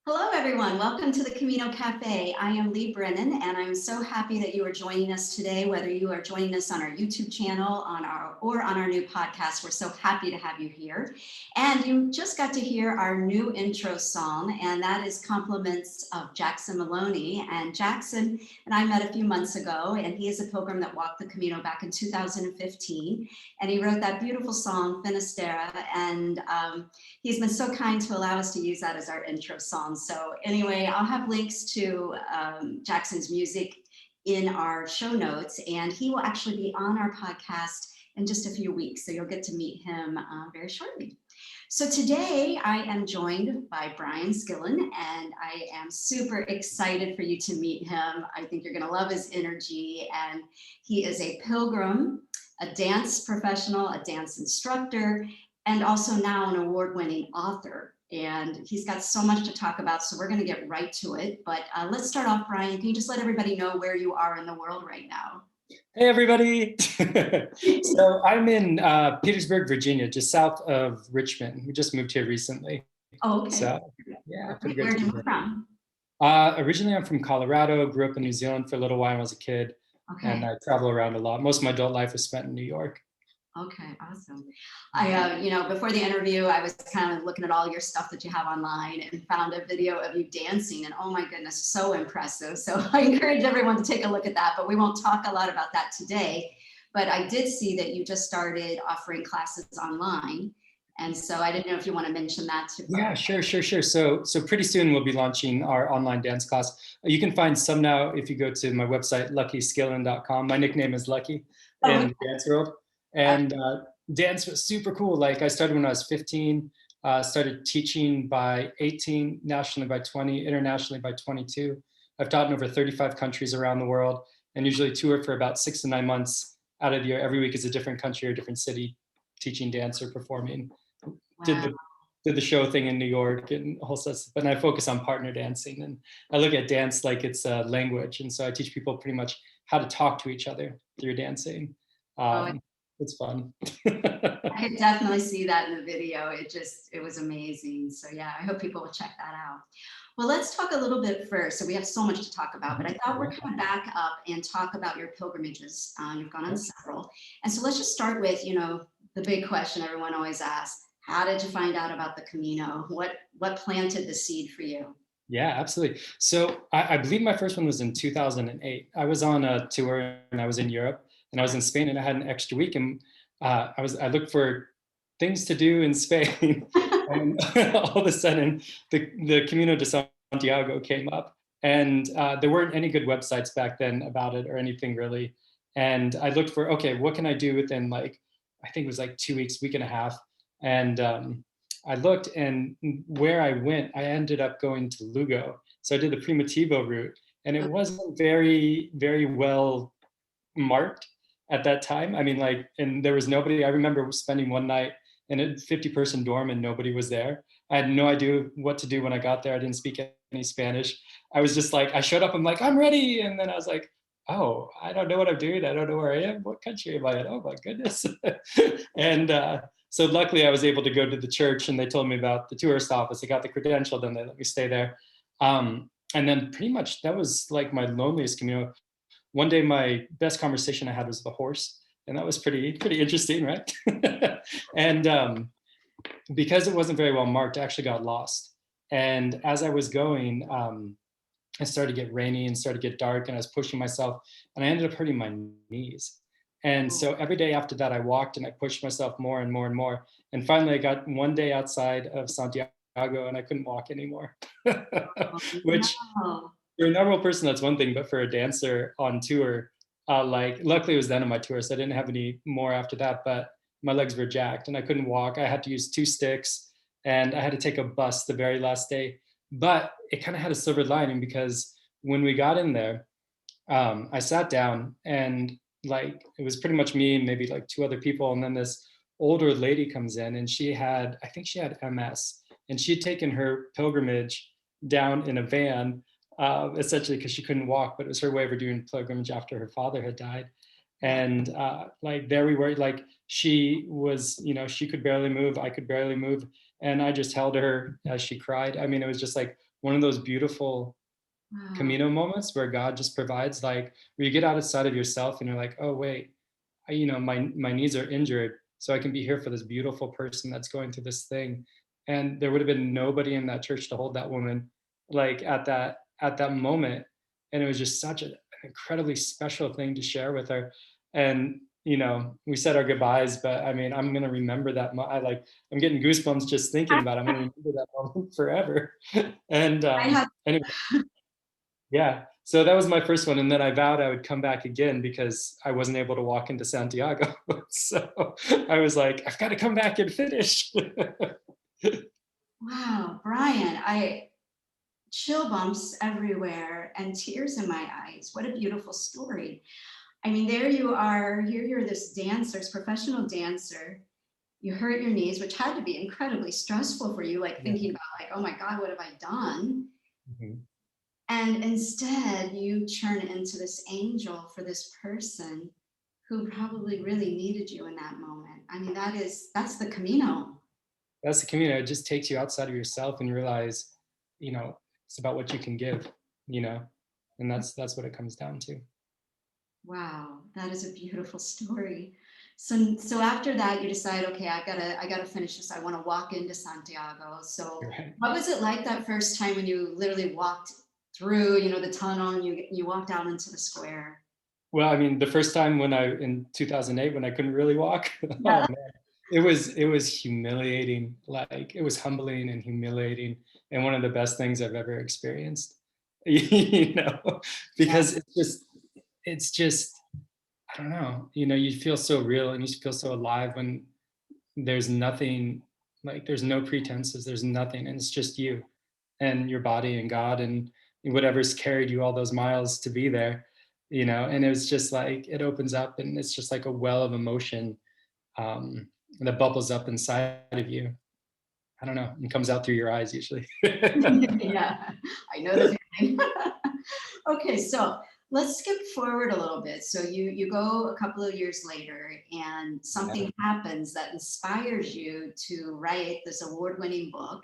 Hello, everyone. Welcome to the Camino Cafe. I am Lee Brennan, and I'm so happy that you are joining us today, whether you are joining us on our YouTube channel or on our new podcast. We're so happy to have you here. And you just got to hear our new intro song, and that is Compliments of Jackson Maloney. And Jackson and I met a few months ago, and he is a pilgrim that walked the Camino back in 2015. And he wrote that beautiful song, Finisterre, and he's been so kind to allow us to use that as our intro song. So anyway, I'll have links to Jackson's music in our show notes, and he will actually be on our podcast in just a few weeks. So you'll get to meet him very shortly. So today I am joined by Brian Skillen, and I am super excited for you to meet him. I think you're going to love his energy, and he is a pilgrim, a dance professional, a dance instructor, and also now an award-winning author. And he's got so much to talk about, so we're going to get right to it. But let's start off, Brian. Can you just let everybody know where you are in the world right now? Hey, everybody. So I'm in Petersburg, Virginia, just south of Richmond. We just moved here recently. Oh, okay. So, yeah. Where did you move from? Originally, I'm from Colorado, grew up in New Zealand for a little while when I was a kid. Okay. And I travel around a lot. Most of my adult life was spent in New York. Okay, awesome. Before the interview, I was kind of looking at all your stuff that you have online and found a video of you dancing, and oh my goodness, so impressive. So I encourage everyone to take a look at that, but we won't talk a lot about that today. But I did see that you just started offering classes online. And so I didn't know if you want to mention that too. Yeah, sure. So pretty soon we'll be launching our online dance class. You can find some now if you go to my website, luckyskillen.com. My nickname is Lucky in the dance world. And dance was super cool. Like I started when I was 15, started teaching by 18, nationally by 20, internationally by 22. I've taught in over 35 countries around the world and usually tour for about 6 to 9 months out of the year. Every week is a different country or different city teaching dance or performing. Wow. Did the show thing in New York and a whole set, but I focus on partner dancing. And I look at dance like it's a language. And so I teach people pretty much how to talk to each other through dancing. It's fun. I could definitely see that in the video. It was amazing. So yeah, I hope people will check that out. Well, let's talk a little bit first. So we have so much to talk about, but I thought we're going to back up and talk about your pilgrimages. You've gone on several. And so let's just start with, the big question everyone always asks. How did you find out about the Camino? What planted the seed for you? Yeah, absolutely. So I believe my first one was in 2008. I was on a tour and I was in Europe. And I was in Spain and I had an extra week and I looked for things to do in Spain. And all of a sudden the Camino de Santiago came up and there weren't any good websites back then about it or anything really. And I looked for, okay, what can I do within I think it was 2 weeks, week and a half. And I looked and where I went, I ended up going to Lugo. So I did the Primitivo route and it wasn't very, very well marked at that time. I mean, and there was nobody. I remember spending one night in a 50-person dorm and nobody was there. I had no idea what to do when I got there. I didn't speak any Spanish. I was just I showed up, I'm like, I'm ready. And then I was like, oh, I don't know what I'm doing. I don't know where I am. What country am I in? Oh my goodness. And so luckily I was able to go to the church and they told me about the tourist office. I got the credential, then they let me stay there. And then pretty much that was my loneliest Camino. One day, my best conversation I had was with a horse, and that was pretty interesting, right? And because it wasn't very well marked, I actually got lost. And as I was going, it started to get rainy and started to get dark, and I was pushing myself, and I ended up hurting my knees. And so every day after that, I walked and I pushed myself more and more and more. And finally, I got one day outside of Santiago, and I couldn't walk anymore, which. No. For a normal person, that's one thing, but for a dancer on tour, luckily it was the end of my tour, so I didn't have any more after that, but my legs were jacked and I couldn't walk. I had to use 2 sticks and I had to take a bus the very last day, but it kind of had a silver lining because when we got in there, I sat down and it was pretty much me and maybe 2 other people. And then this older lady comes in and I think she had MS and she'd taken her pilgrimage down in a van, essentially because she couldn't walk, but it was her way of doing pilgrimage after her father had died. And there we were, she was, she could barely move, I could barely move. And I just held her as she cried. I mean, it was just one of those beautiful Wow. Camino moments where God just provides, like, where you get outside of yourself and you're like, oh wait, my knees are injured, so I can be here for this beautiful person that's going through this thing. And there would have been nobody in that church to hold that woman, like, at that moment. And it was just such an incredibly special thing to share with her. And we said our goodbyes, but I mean, I'm gonna remember that. I'm getting goosebumps just thinking about it. I'm gonna remember that moment forever. And I have anyway, yeah. So that was my first one. And then I vowed I would come back again because I wasn't able to walk into Santiago. So I was like, I've got to come back and finish. wow, Brian, I chill bumps everywhere and tears in my eyes. What a beautiful story. I mean, there you are, here you're this dancer, this professional dancer. You hurt your knees, which had to be incredibly stressful for you, like Yeah. thinking about like, oh my God, what have I done? Mhm. And instead you turn into this angel for this person who probably really needed you in that moment. I mean, that's the Camino. That's the community. It just takes you outside of yourself and you realize, it's about what you can give, you know, and that's what it comes down to. Wow, that is a beautiful story. So after that, you decide, okay, I gotta finish this. I want to walk into Santiago. So Right. what was it like that first time when you literally walked through, the tunnel and you walked out into the square? Well, I mean, the first time in 2008 when I couldn't really walk, oh Yeah. man, it was humiliating. Like, it was humbling and humiliating, and one of the best things I've ever experienced. You know, Yeah. because it's just I don't know. You feel so real and you feel so alive when there's nothing, like, there's no pretenses, there's nothing, and it's just you and your body and God and whatever's carried you all those miles to be there. And it was just like it opens up and it's just like a well of emotion, um, that bubbles up inside of you. I don't know, and comes out through your eyes usually. Yeah, I know the feeling. Okay, so let's skip forward a little bit. So you go a couple of years later and Yeah, something happens that inspires you to write this award-winning book,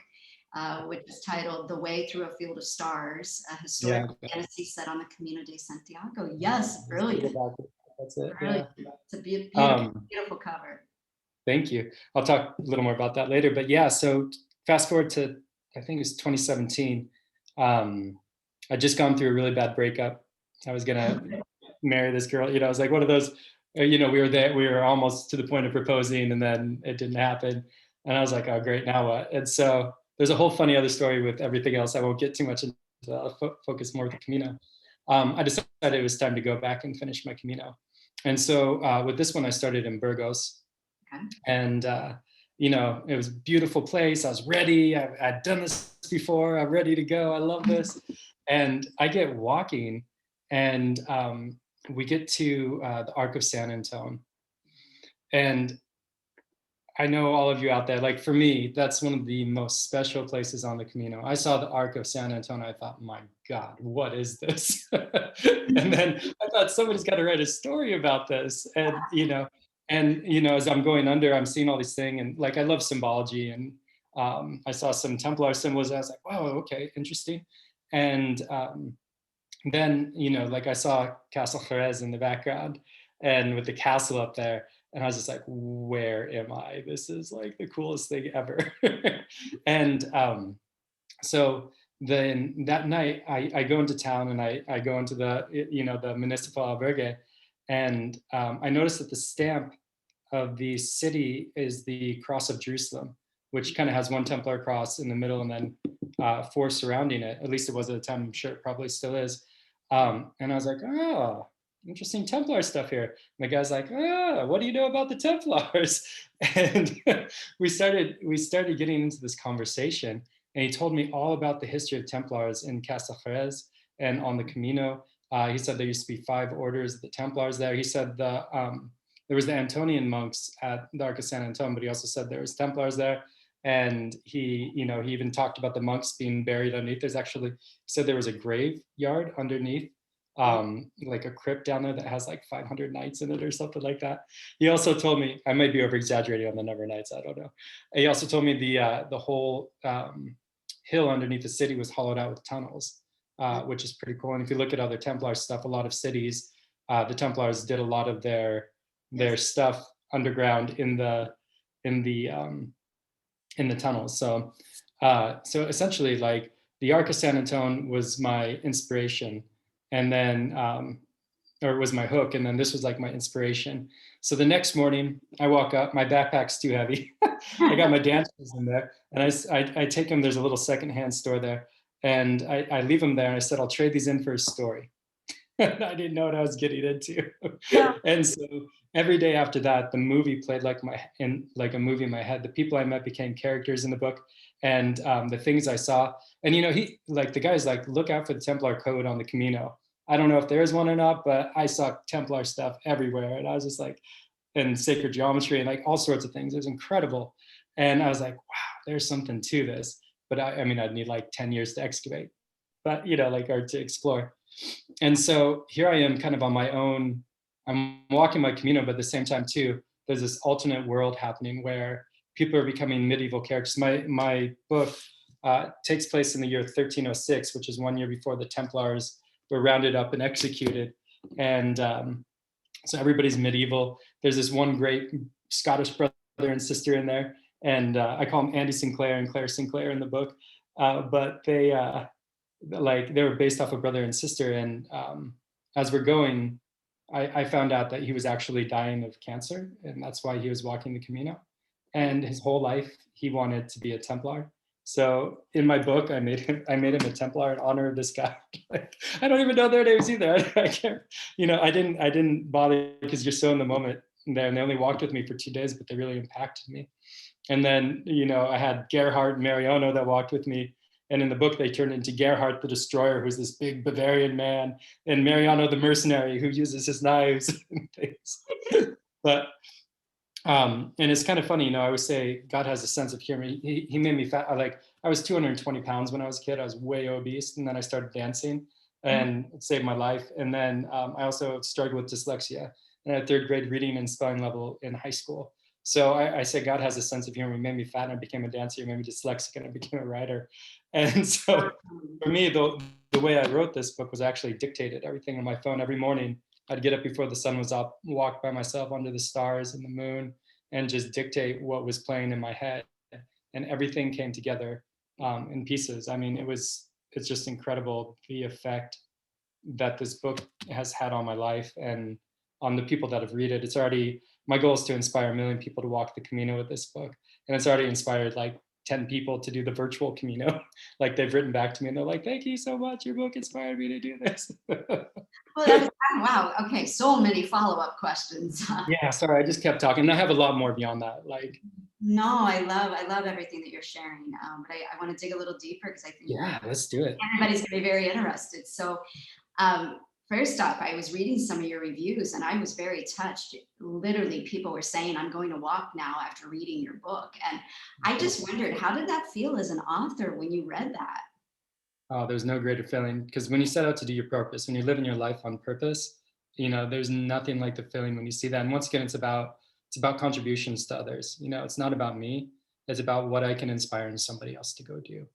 which is titled The Way Through a Field of Stars, a yeah, historical fantasy set on the Camino de Santiago. Yes, brilliant, that's it. brilliant. Yeah. It's a beautiful, um beautiful cover. Thank you. I'll talk a little more about that later. But yeah, so fast forward to, I think it was 2017. Um, I'd just gone through a really bad breakup. I was gonna marry this girl. I was like one of those. We were there. We were almost to the point of proposing, and then it didn't happen. And I was like, oh great, now what? And so there's a whole funny other story with everything else. I won't get too much into that. I'll focus more with the Camino. I decided it was time to go back and finish my Camino. And so with this one, I started in Burgos, Okay. and it was a beautiful place. I was ready. I'd done this before. I'm ready to go. I love this. And I get walking, and we get to the Arc of San Antone. And I know all of you out there, like, for me, that's one of the most special places on the Camino. I saw the Arc of San Antonio. I thought, my God, what is this? And then I thought, somebody's got to write a story about this. As I'm going under, I'm seeing all these things, and like, I love symbology, and I saw some Templar symbols. I was like, wow, okay, interesting. And then like, I saw Castle Jerez in the background, and with the castle up there, and I was just like, where am I? This is like the coolest thing ever. And so then that night, I go into town, and I go into the municipal albergue, and I noticed that the stamp of the city is the Cross of Jerusalem, which kind of has one Templar cross in the middle, and then four surrounding it. At least it was at the time. I'm sure it probably still is. And I was like, oh, interesting Templar stuff here. And the guy's like, what do you know about the Templars? And we started getting into this conversation, and he told me all about the history of Templars in Casa Jerez and on the Camino. He said there used to be 5 orders of the Templars there. He said there was the Antonian monks at the Arc of San Antonio, but he also said there was Templars there. And he even talked about the monks being buried underneath. He said there was a graveyard underneath, like a crypt down there that has like 500 knights in it or something like that. He also told me, I might be over exaggerating on the number of knights, I don't know. He also told me the whole hill underneath the city was hollowed out with tunnels, which is pretty cool. And if you look at other Templar stuff, a lot of cities, the Templars did a lot of their stuff underground in the in the um, in the tunnels. So so essentially, like the Arc of San Antone was my inspiration, and then or was my hook, and then this was like my inspiration. So the next morning, I walk up, my backpack's too heavy. I got my dance shoes in there, and I take them. There's a little secondhand store there, and I leave them there. And I said, I'll trade these in for a story. And I didn't know what I was getting into. Yeah. And so every day after that, the movie played like like a movie in my head. The people I met became characters in the book, and the things I saw. And he like the guy's like, look out for the Templar code on the Camino. I don't know if there is one or not, but I saw Templar stuff everywhere, and I was just like, and sacred geometry and like all sorts of things. It was incredible, and I was like, wow, there's something to this. But I mean, I'd need like 10 years to excavate, but like or to explore. And so here I am kind of on my own. I'm walking my Camino, but at the same time too, there's this alternate world happening where people are becoming medieval characters. My book takes place in the year 1306, which is 1 year before the Templars were rounded up and executed. And so everybody's medieval. There's this one great Scottish brother and sister in there, and I call them Andy Sinclair and Claire Sinclair in the book. But they were based off of brother and sister. And as we're going, I found out that he was actually dying of cancer, and that's why he was walking the Camino. And his whole life, he wanted to be a Templar. So in my book, I made him a Templar in honor of this guy. Like, I don't even know their names either. I can't, I didn't bother because you're so in the moment there, and they only walked with me for 2 days, but they really impacted me. And then, I had Gerhardt and Mariano that walked with me. And in the book, they turned into Gerhardt the Destroyer, who's this big Bavarian man, and Mariano the Mercenary, who uses his knives and things. But and it's kind of funny, I always say God has a sense of humor. He made me fat. I was 220 pounds when I was a kid. I was way obese, and then I started dancing, and it saved my life. And then I also struggled with dyslexia, and I had 3rd grade reading and spelling level in high school. So I say God has a sense of humor. He made me fat, and I became a dancer. He made me dyslexic, and I became a writer. And so for me, the way I wrote this book was actually dictated everything on my phone every morning. I'd get up before the sun was up, walk by myself under the stars and the moon, and just dictate what was playing in my head. And everything came together in pieces. I mean, it's just incredible the effect that this book has had on my life and on the people that have read it. It's already, my goal is to inspire 1 million people to walk the Camino with this book. And it's already inspired like 10 people to do the virtual Camino. Like they've written back to me and they're like, thank you so much. Your book inspired me to do this. Well, wow. Okay. So many follow-up questions. Yeah, sorry, I just kept talking. And I have a lot more beyond that. Like, no, I love everything that you're sharing. But I want to dig a little deeper because I think let's do it. Everybody's going to be very interested. So first off, I was reading some of your reviews and I was very touched. Literally, people were saying, I'm going to walk now after reading your book. And I just wondered, how did that feel as an author when you read that? Oh, there's no greater feeling, because when you set out to do your purpose, when you're living your life on purpose, there's nothing like the feeling when you see that. And once again, it's about contributions to others. It's not about me. It's about what I can inspire somebody else to go do.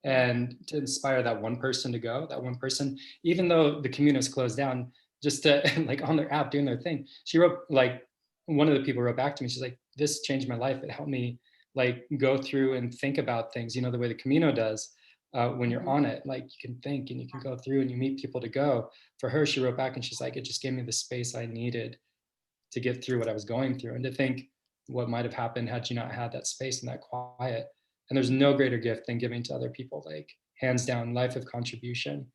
And to inspire that one person to go, that one person, even though the Caminos closed down, just to like on their app doing their thing. She wrote, like, one of the people wrote back to me, she's like, this changed my life. It helped me like go through and think about things, the way the Camino does. When you're on it, like you can think and you can go through and you meet people to go. For her, she wrote back and she's like, it just gave me the space I needed to get through what I was going through, and to think what might have happened had you not had that space and that quiet. And there's no greater gift than giving to other people, like hands down, life of contribution.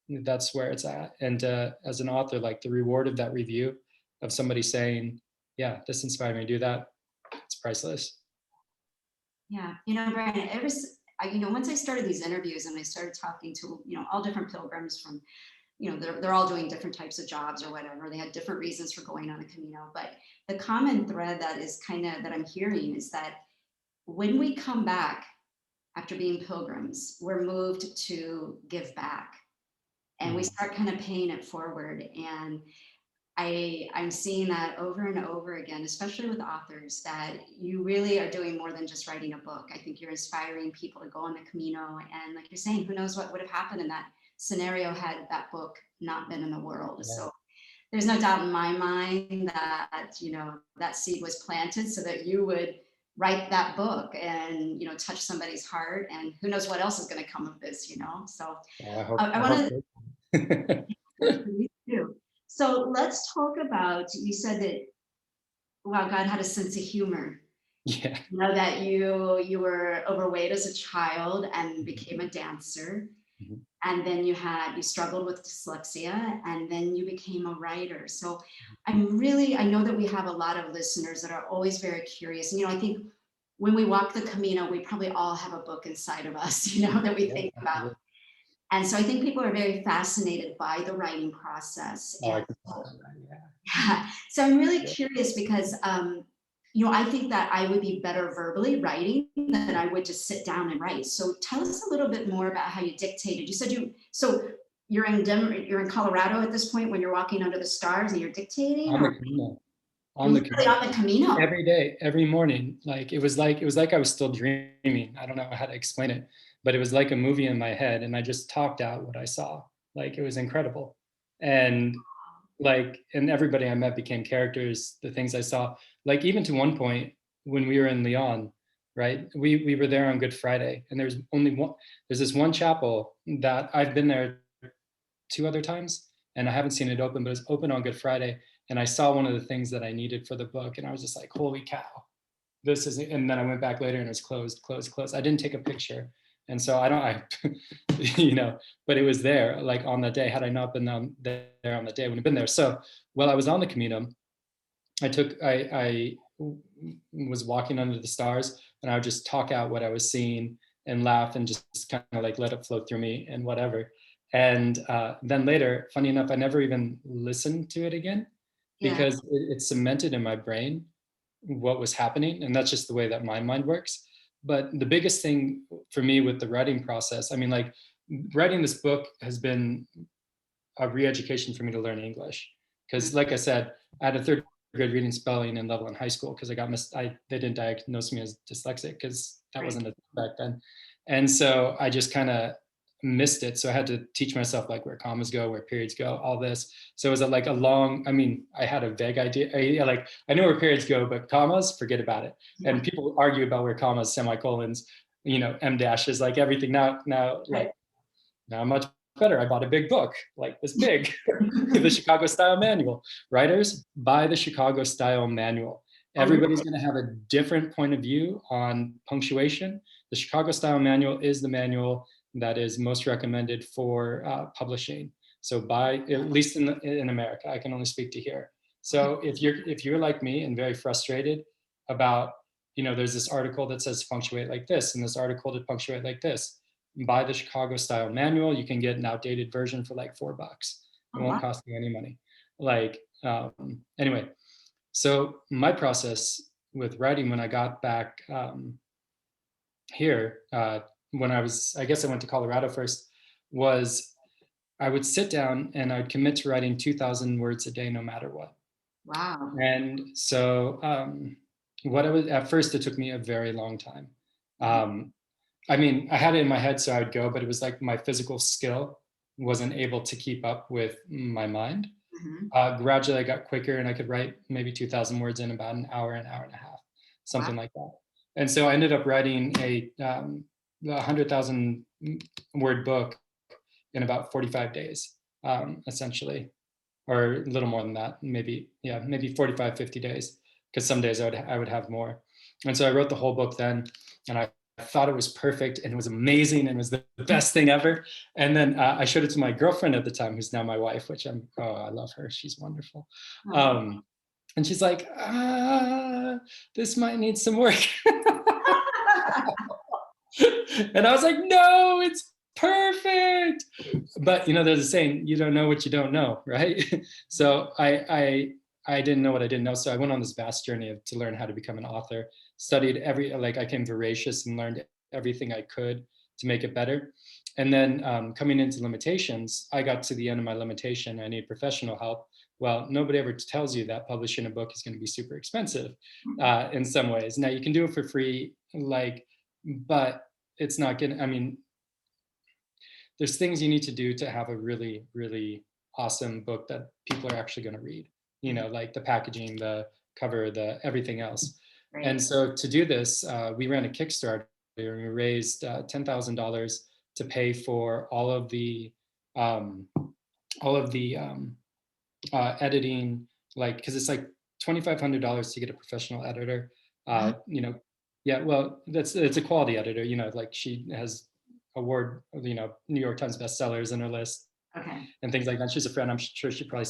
That's where it's at. And as an author, like the reward of that review of somebody saying, yeah, this inspired me to do that, it's priceless. Yeah, Brian, once I started these interviews and I started talking to, all different pilgrims from, they're all doing different types of jobs or whatever. They had different reasons for going on a Camino. But the common thread that I'm hearing is that when we come back after being pilgrims, we're moved to give back. And we start kind of paying it forward. And I'm seeing that over and over again, especially with authors, that you really are doing more than just writing a book. I think you're inspiring people to go on the Camino. And like you're saying, who knows what would have happened in that scenario had that book not been in the world. Yeah. So there's no doubt in my mind that, that seed was planted so that you would write that book and, touch somebody's heart. And who knows what else is going to come of this, So I hope, I I want hope to so. me too. So let's talk about, you said that, wow, God had a sense of humor. Yeah. That you were overweight as a child and became a dancer. Mhm. And then you struggled with dyslexia, and then you became a writer. So I know that we have a lot of listeners that are always very curious. And, I think when we walk the Camino, we probably all have a book inside of us, that we Yeah, think about. absolutely. And so I think people are very fascinated by the writing process. Oh, I And can tell that, yeah. yeah, so I'm really Yeah. curious because, I think that I would be better verbally writing than I would just sit down and write. So tell us a little bit more about how you dictated. You said so you're in Denver, you're in Colorado at this point when you're walking under the stars and you're dictating, On the or Camino, you're on the literally Camino. on the Camino. Every day, every morning. Like it was like I was still dreaming. I don't know how to explain it, but it was like a movie in my head, and I just talked out what I saw. Like it was incredible. And and everybody I met became characters, the things I saw. Like even to one point when we were in Lyon, right? We were there on Good Friday, and there's this one chapel that I've been there 2 other times, and I haven't seen it open, but it's open on Good Friday. And I saw one of the things that I needed for the book, and I was just like, holy cow, this is, and then I went back later and it was closed, closed, closed. I didn't take a picture. And so but it was there like on that day. Had I not been there on the day, I wouldn't have been there. So while I was on the Camino, I was walking under the stars, and I would just talk out what I was seeing and laugh and just kind of like let it flow through me and whatever. And then later, funny enough, I never even listened to it again Yeah. because it cemented in my brain what was happening. And that's just the way that my mind works. But the biggest thing for me with the writing process, I mean, like writing this book has been a re-education for me to learn English. Because like I said, I had a third grade reading, spelling, and level in high school because they didn't diagnose me as dyslexic because that wasn't a thing back then. And so I just kind of missed it. So I had to teach myself like where commas go, where periods go, all this. So it was like I had a vague idea. I know where periods go, but commas, forget about it. Yeah. And people argue about where commas, semicolons, em dashes, like everything. Now I'm much better. I bought a big book, like this big, the Chicago Style Manual. Writers, buy the Chicago Style Manual. Everybody's going to have a different point of view on punctuation. The Chicago Style Manual is the manual that is most recommended for publishing. So buy, at least in America, I can only speak to here. So if you're like me and very frustrated about, there's this article that says punctuate like this, and this article to punctuate like this, buy the Chicago Style Manual. You can get an outdated version for like $4. It won't cost you any money. Anyway, so my process with writing when I got back here, when I guess I went to Colorado first, was I would sit down and I'd commit to writing 2,000 words a day, no matter what. Wow. And so at first it took me a very long time. I mean, I had it in my head, so I would go, but it was like my physical skill wasn't able to keep up with my mind. Gradually, I got quicker, and I could write maybe 2,000 words in about an hour and a half, something like that. And so I ended up writing a 100,000 word book in about 45 days, essentially, or a little more than that, maybe 45, 50 days, because some days I would have more. And so I wrote the whole book then, and I thought it was perfect and it was amazing and it was the best thing ever. And then I showed it to my girlfriend at the time, who's now my wife, which I love her. She's wonderful. And she's like, this might need some work. And I was like, no, it's perfect. But there's a saying, you don't know what you don't know, right? So I didn't know what I didn't know. So I went on this vast journey to learn how to become an author, studied I became voracious and learned everything I could to make it better. And then coming into limitations, I got to the end of my limitation. I need professional help, Well, nobody ever tells you that publishing a book is going to be super expensive in some ways. Now you can do it for free, like, but it's not going to, I mean, there's things you need to do to have a really, really awesome book that people are actually going to read, you know, like the packaging, the cover, the everything else. Right. And so to do this, we ran a Kickstarter and we raised $10,000 to pay for um, all of the editing, like, because it's like $2,500 to get a professional editor. You know, yeah, well, it's a quality editor, you know, like she has award, you know, New York Times bestsellers in her list Okay. and things like that. She's a friend. I'm sure she probably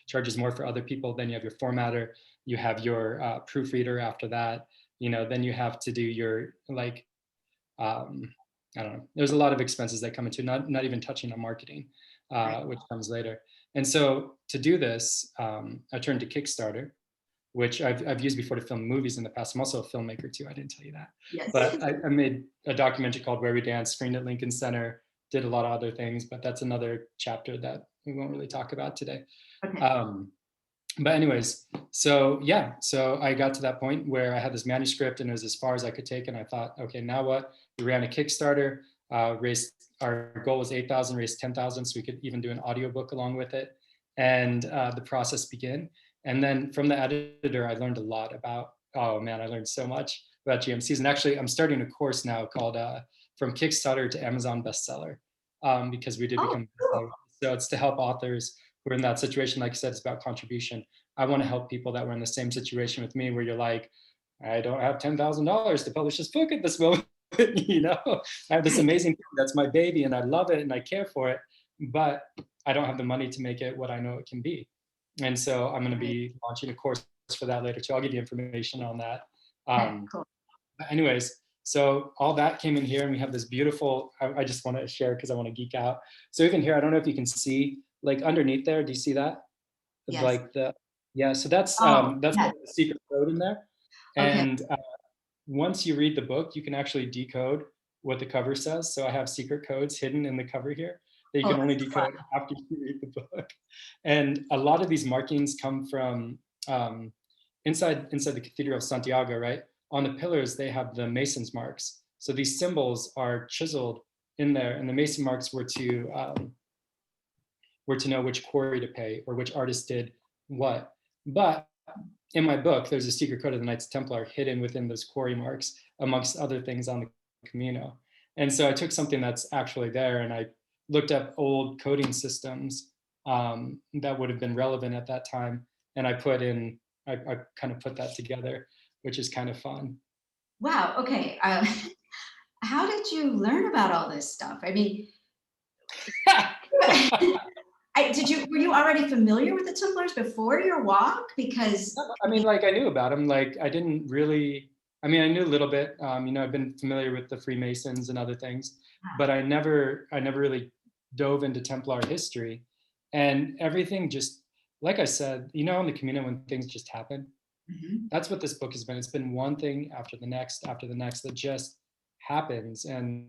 charges more for other people. Then you have your formatter, you have your proofreader after that, you know, then you have to do your like, I don't know. There's a lot of expenses that come into not even touching on marketing, Right. which comes later. And so to do this, I turned to Kickstarter, which I've used before to film movies in the past. I'm also a filmmaker too. I didn't tell you that, Yes. but I made a documentary called Where We Dance, screened at Lincoln Center, did a lot of other things, but that's another chapter that we won't really talk about today. Okay. But anyways, so yeah, so I got to that point where I had this manuscript and it was as far as I could take. And I thought, okay, now what? We ran a Kickstarter, raised, our goal was 8,000, raised 10,000 so we could even do an audiobook along with it. And the process began. And then from the editor, I learned a lot about, oh man, I learned so much about GMCs. And actually, I'm starting a course now called From Kickstarter to Amazon Bestseller, because we did become bestseller. So it's to help authors who are in that situation. Like I said, it's about contribution. I want to help people that were in the same situation with me, where you're like, I don't have $10,000 to publish this book at this moment. You know, I have this amazing thing that's my baby and I love it and I care for it, but I don't have the money to make it what I know it can be. And so I'm going to be launching a course for that later too. I'll give you information on that. Cool. But anyways, so all that came in here and we have this beautiful, I just want to share because I want to geek out. So even here, I don't know if you can see, like underneath there, do you see that? Yes. Like yeah, so that's yes. the secret code in there. Okay. And once you read the book, you can actually decode what the cover says. So I have secret codes hidden in the cover here that you can only decode after you read the book. And a lot of these markings come from inside the Cathedral of Santiago, right? On the pillars, they have the mason's marks. So these symbols are chiseled in there, and the mason marks were to know which quarry to pay or which artist did what. But in my book, there's a secret code of the Knights Templar hidden within those quarry marks, amongst other things on the Camino. And so I took something that's actually there and I looked up old coding systems that would have been relevant at that time. And I kind of put that together, which is kind of fun. Wow. Okay. How did you learn about all this stuff? I mean, were you already familiar with the Templars before your walk? Because I mean, like I knew about them. Like I didn't really, I mean, I knew a little bit. You know, I've been familiar with the Freemasons and other things, but I never really dove into Templar history. And everything just, like I said, you know, on the Camino when things just happen. That's what this book has been. It's been one thing after the next that just happens. And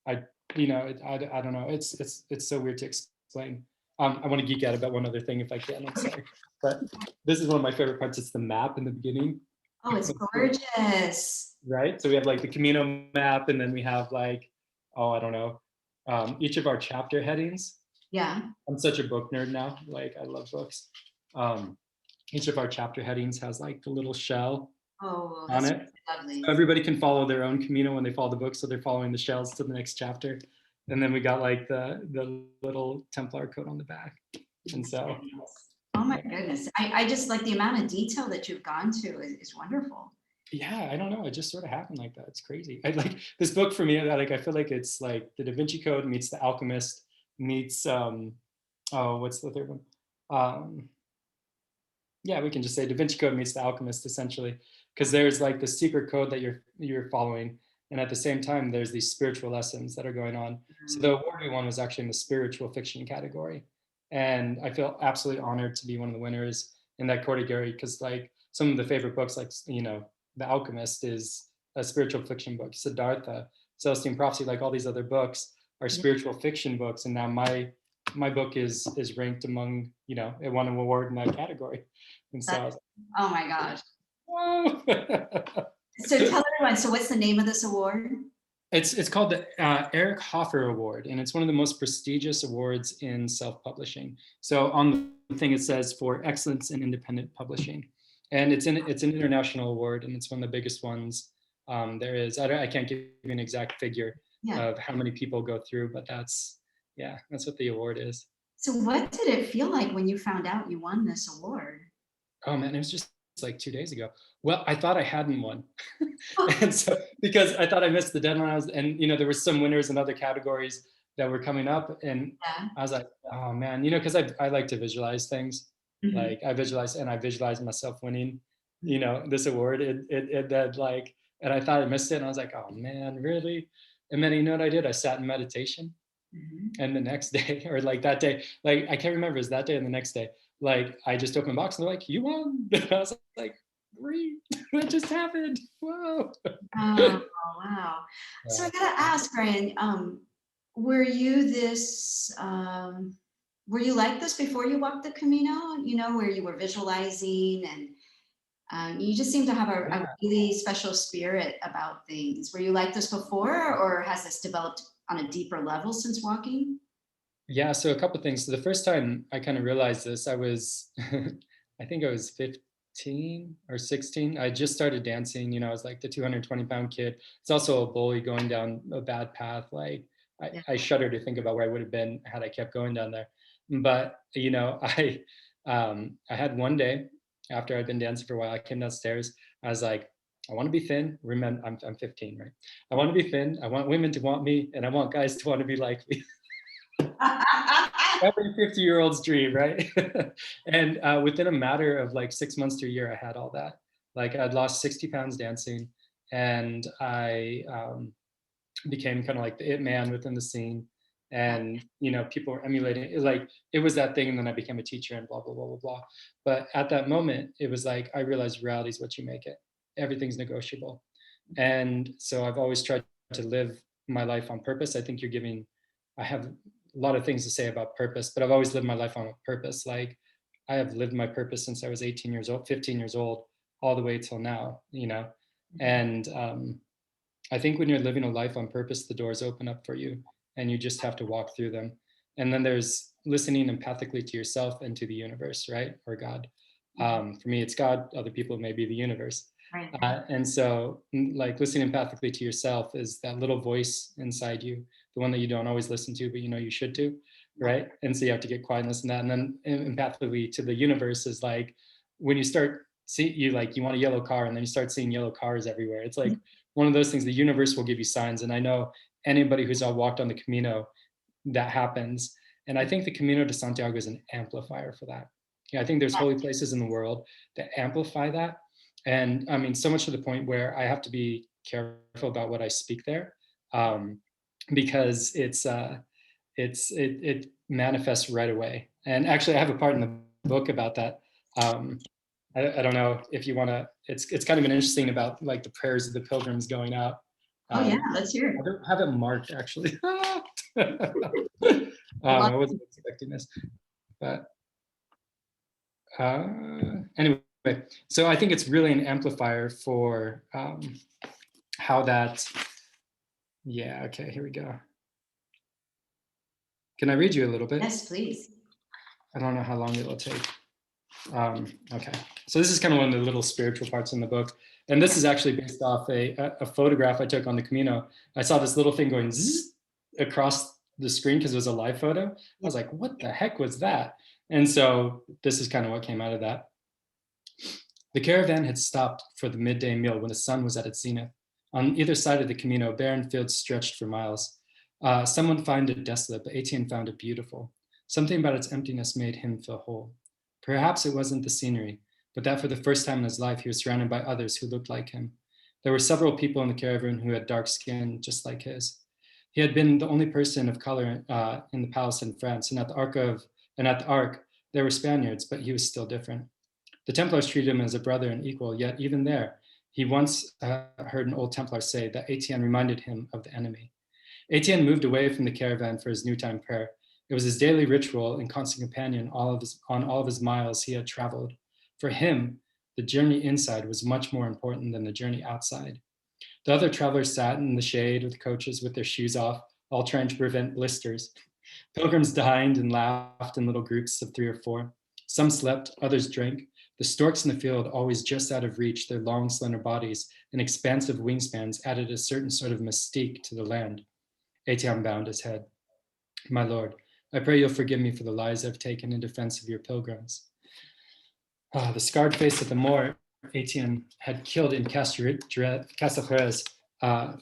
I, you know, I don't know. It's so weird to explain. I want to geek out about one other thing if I can. I'm sorry, but this is one of my favorite parts. It's the map in the beginning. oh, it's gorgeous. Right. So we have like the Camino map, and then we have like, oh, I don't know, each of our chapter headings. Yeah. I'm such a book nerd now. Like I love books. Each of our chapter headings has like the little shell on it. Lovely. So everybody can follow their own Camino when they follow the book. So they're following the shells to the next chapter. And then we got like the little Templar code on the back. And so. Oh my goodness. I just like the amount of detail that you've gone to is wonderful. Yeah, I don't know. It just sort of happened like that. It's crazy. I like this book for me. I feel like it's like the Da Vinci Code meets the Alchemist meets what's the third one? Yeah, we can just say Da Vinci Code meets the Alchemist essentially, because there's like the secret code that you're following, and at the same time there's these spiritual lessons that are going on. So the award we won was actually in the spiritual fiction category, and I feel absolutely honored to be one of the winners in that category, because like some of the favorite books, like, you know, The Alchemist is a spiritual fiction book. Siddhartha, Celestine Prophecy, like all these other books are spiritual fiction books, and now my my book is ranked among, it won an award in that category. And so I was Oh my gosh. like, whoa. So tell everyone, so what's the name of this award? It's called the Eric Hoffer Award, and it's one of the most prestigious awards in self-publishing. So on the thing it says for excellence in independent publishing, and it's an international award, and it's one of the biggest ones there is. I can't give you an exact figure of how many people go through, but that's what the award is. So what did it feel like when you found out you won this award? Oh man, it was just like 2 days ago. Well, I thought I hadn't won. And so, because I thought I missed the deadline, and there were some winners in other categories that were coming up, and I was like, oh man, because I like to visualize things. Mhm. Like I visualized myself winning, this award. That like, and I thought I missed it, and I was like, oh man, really? And then you know what I did? I sat in meditation, and the next day, or like that day, like I can't remember, it was that day and the next day, like I just opened the box and they're like, you won. And I was like, great, that just happened. Whoa. Oh, wow. So I gotta ask, Brian, were you were you like this before you walked the Camino, where you were visualizing and you just seem to have a really special spirit about things. Were you like this before, or has this developed on a deeper level since walking? Yeah, so a couple of things. So the first time I kind of realized this, I was, I think I was 15 or 16. I just started dancing, I was like the 220-pound kid. It's also a bully going down a bad path. Like I shudder to think about where I would have been had I kept going down there. But, I had one day after I'd been dancing for a while, I came downstairs. I was like, I want to be thin. Remember, I'm 15, right? I want to be thin. I want women to want me, and I want guys to want to be like me. Every 50-year-old's dream, right? And within a matter of like 6 months to a year, I had all that. Like I'd lost 60 pounds dancing, and I became kind of like the it man within the scene. And people were emulating it. Like it was that thing, and then I became a teacher and blah blah blah blah blah. But at that moment, it was like I realized reality is what you make it. Everything's negotiable, and so I've always tried to live my life on purpose. I have a lot of things to say about purpose, but I've always lived my life on purpose. Like I have lived my purpose since I was 18 years old, 15 years old, all the way till now, and I think when you're living a life on purpose, the doors open up for you and you just have to walk through them. And then there's listening empathically to yourself and to the universe, right? Or God. For me, it's God. Other people, may be the universe. Right. And so like listening empathically to yourself is that little voice inside you, the one that you don't always listen to, but you should to, right? And so you have to get quiet and listen to that. And then empathically to the universe is like, when you start you want a yellow car, and then you start seeing yellow cars everywhere. It's like one of those things, the universe will give you signs. And I know anybody who's all walked on the Camino, that happens. And I think the Camino de Santiago is an amplifier for that. I think there's holy places in the world that amplify that. And I mean, so much to the point where I have to be careful about what I speak there, because it manifests right away. And actually, I have a part in the book about that. I don't know if you want to. It's kind of been interesting about like the prayers of the pilgrims going out. Oh yeah, let's hear it. I don't have it marked actually. I wasn't expecting this, but anyway. So I think it's really an amplifier for how that. Yeah. Okay. Here we go. Can I read you a little bit? Yes, please. I don't know how long it'll take. Okay. So this is kind of one of the little spiritual parts in the book. And this is actually based off a photograph I took on the Camino. I saw this little thing going zzz across the screen because it was a live photo. I was like, what the heck was that? And so this is kind of what came out of that. The caravan had stopped for the midday meal when the sun was at its zenith. On either side of the Camino, barren fields stretched for miles. Someone found it desolate, but Etienne found it beautiful. Something about its emptiness made him feel whole. Perhaps it wasn't the scenery, but that for the first time in his life, he was surrounded by others who looked like him. There were several people in the caravan who had dark skin just like his. He had been the only person of color in the palace in France, and at the Ark, there were Spaniards, but he was still different. The Templars treated him as a brother and equal, yet even there, he once heard an old Templar say that Etienne reminded him of the enemy. Etienne moved away from the caravan for his noontime prayer. It was his daily ritual and constant companion on all of his miles he had traveled. For him, the journey inside was much more important than the journey outside. The other travelers sat in the shade of the coaches with their shoes off, all trying to prevent blisters. Pilgrims dined and laughed in little groups of 3 or 4. Some slept, others drank. The storks in the field, always just out of reach, their long, slender bodies and expansive wingspans added a certain sort of mystique to the land. Etienne bowed his head. My lord, I pray you'll forgive me for the lies I've taken in defense of your pilgrims. The scarred face of the Moor Etienne had killed in Castellerez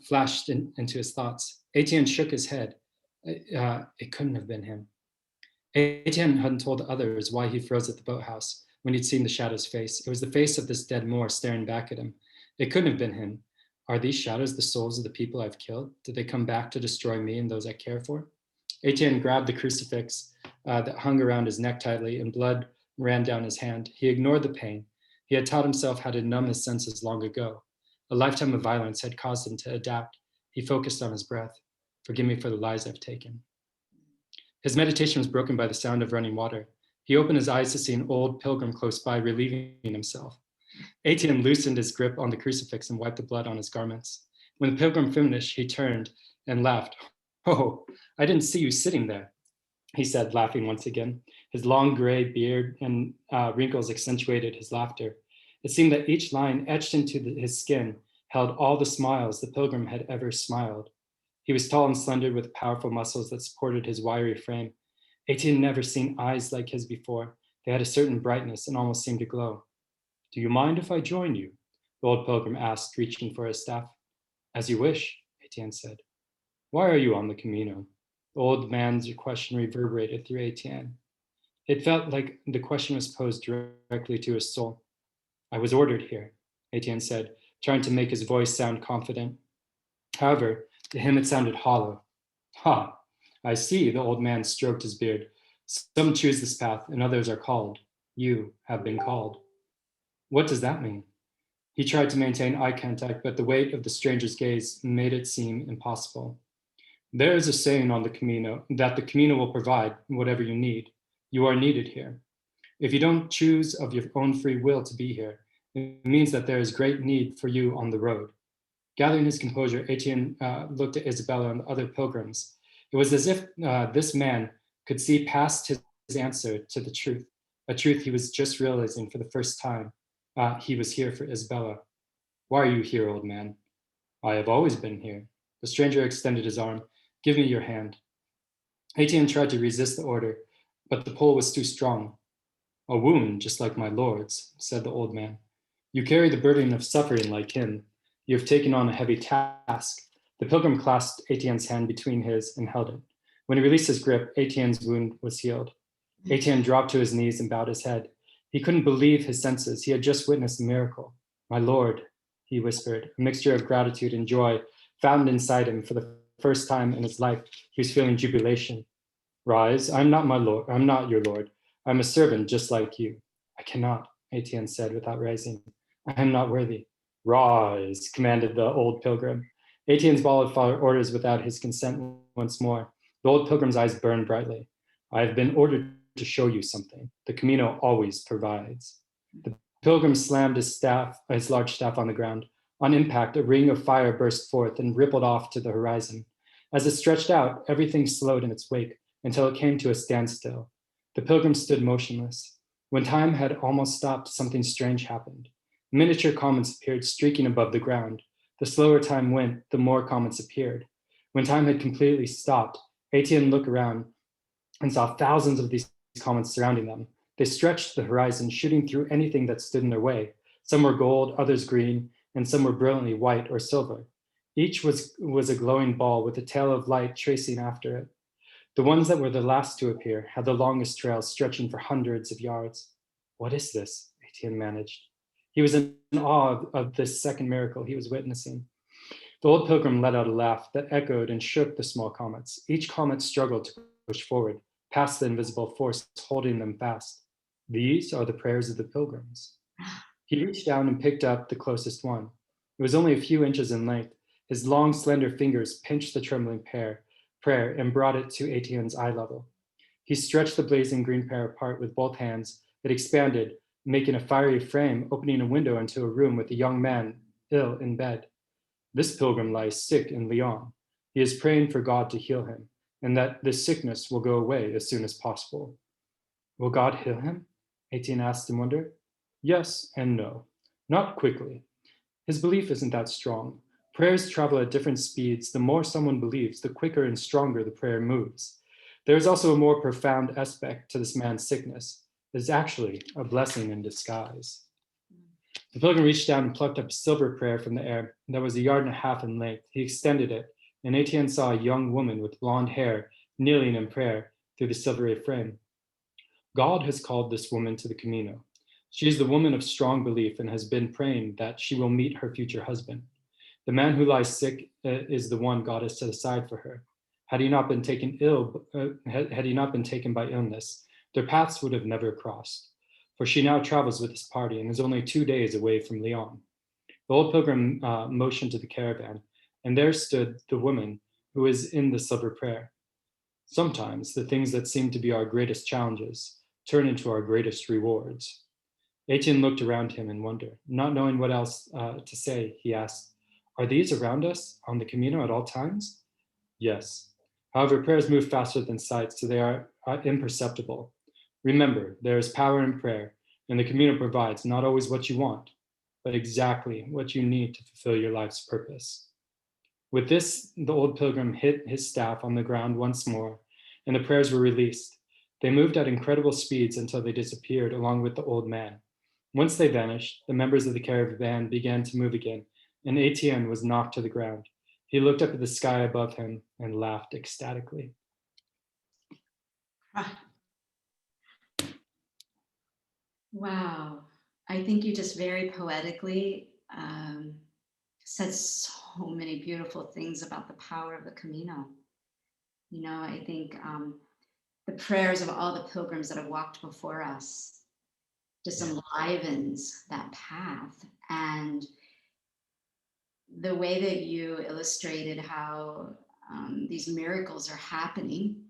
flashed into his thoughts. Etienne shook his head. It couldn't have been him. Etienne hadn't told the others why he froze at the boathouse when he'd seen the shadow's face. It was the face of this dead Moor staring back at him. It couldn't have been him. Are these shadows the souls of the people I've killed? Did they come back to destroy me and those I care for? Etienne grabbed the crucifix that hung around his neck tightly, and blood ran down his hand. He ignored the pain. He had taught himself how to numb his senses long ago. A lifetime of violence had caused him to adapt. He focused on his breath. Forgive me for the lies I've taken. His meditation was broken by the sound of running water. He opened his eyes to see an old pilgrim close by, relieving himself. Etienne loosened his grip on the crucifix and wiped the blood on his garments. When the pilgrim finished, he turned and laughed. Oh, I didn't see you sitting there, he said, laughing once again. His long gray beard and wrinkles accentuated his laughter. It seemed that each line etched into his skin held all the smiles the pilgrim had ever smiled. He was tall and slender with powerful muscles that supported his wiry frame. Etienne had never seen eyes like his before. They had a certain brightness and almost seemed to glow. Do you mind if I join you? The old pilgrim asked, reaching for his staff. As you wish, Etienne said. Why are you on the Camino? The old man's question reverberated through Etienne. It felt like the question was posed directly to his soul. I was ordered here, Etienne said, trying to make his voice sound confident. However, to him it sounded hollow. Ha, I see, the old man stroked his beard. Some choose this path and others are called. You have been called. What does that mean? He tried to maintain eye contact, but the weight of the stranger's gaze made it seem impossible. There is a saying on the Camino that the Camino will provide whatever you need. You are needed here. If you don't choose of your own free will to be here, it means that there is great need for you on the road. Gathering his composure, Etienne looked at Isabella and the other pilgrims. It was as if this man could see past his answer to the truth, a truth he was just realizing for the first time. He was here for Isabella. Why are you here, old man? I have always been here. The stranger extended his arm. Give me your hand. Etienne tried to resist the order, but the pull was too strong. A wound, just like my lord's, said the old man. You carry the burden of suffering like him. You have taken on a heavy task. The pilgrim clasped Etienne's hand between his and held it. When he released his grip, Etienne's wound was healed. Etienne dropped to his knees and bowed his head. He couldn't believe his senses. He had just witnessed a miracle. My lord, he whispered, a mixture of gratitude and joy found inside him. For the first time in his life, he was feeling jubilation. Rise, I'm not my lord. I'm not your lord. I'm a servant just like you. I cannot, Etienne said without rising. I am not worthy. Rise, commanded the old pilgrim. Etienne's followed orders without his consent once more. The old pilgrim's eyes burned brightly. I have been ordered to show you something. The Camino always provides. The pilgrim slammed his large staff on the ground. On impact, a ring of fire burst forth and rippled off to the horizon. As it stretched out, everything slowed in its wake until it came to a standstill. The pilgrim stood motionless. When time had almost stopped, something strange happened. Miniature comets appeared streaking above the ground. The slower time went, the more comets appeared. When time had completely stopped, Etienne looked around and saw thousands of these comets surrounding them. They stretched the horizon, shooting through anything that stood in their way. Some were gold, others green, and some were brilliantly white or silver. Each was a glowing ball with a tail of light tracing after it. The ones that were the last to appear had the longest trails stretching for hundreds of yards. What is this? Etienne managed. He was in awe of this second miracle he was witnessing. The old pilgrim let out a laugh that echoed and shook the small comets. Each comet struggled to push forward, past the invisible force holding them fast. These are the prayers of the pilgrims. He reached down and picked up the closest one. It was only a few inches in length. His long, slender fingers pinched the trembling prayer and brought it to Etienne's eye level. He stretched the blazing green pear apart with both hands. It expanded, making a fiery frame, opening a window into a room with a young man ill in bed. This pilgrim lies sick in Lyon. He is praying for God to heal him, and that this sickness will go away as soon as possible. Will God heal him? Etienne asked in wonder. Yes and no. Not quickly. His belief isn't that strong. Prayers travel at different speeds. The more someone believes, the quicker and stronger the prayer moves. There is also a more profound aspect to this man's sickness. It is actually a blessing in disguise. The pilgrim reached down and plucked up a silver prayer from the air that was 1.5 yards in length. He extended it, and Etienne saw a young woman with blonde hair kneeling in prayer through the silvery frame. God has called this woman to the Camino. She is the woman of strong belief and has been praying that she will meet her future husband. The man who lies sick is the one God has set aside for her. Had he not been taken by illness, their paths would have never crossed. For she now travels with this party and is only 2 days away from Lyon. The old pilgrim motioned to the caravan, and there stood the woman who is in the silver prayer. Sometimes the things that seem to be our greatest challenges turn into our greatest rewards. Etienne looked around him in wonder. Not knowing what else to say, he asked, "Are these around us on the Camino at all times?" Yes. However, prayers move faster than sight, so they are imperceptible. Remember, there is power in prayer, and the Camino provides not always what you want, but exactly what you need to fulfill your life's purpose. With this, the old pilgrim hit his staff on the ground once more, and the prayers were released. They moved at incredible speeds until they disappeared along with the old man. Once they vanished, the members of the caravan began to move again, and Etienne was knocked to the ground. He looked up at the sky above him and laughed ecstatically. Wow. I think you just very poetically said so many beautiful things about the power of the Camino. You know, I think the prayers of all the pilgrims that have walked before us just enlivens that path. And the way that you illustrated how these miracles are happening.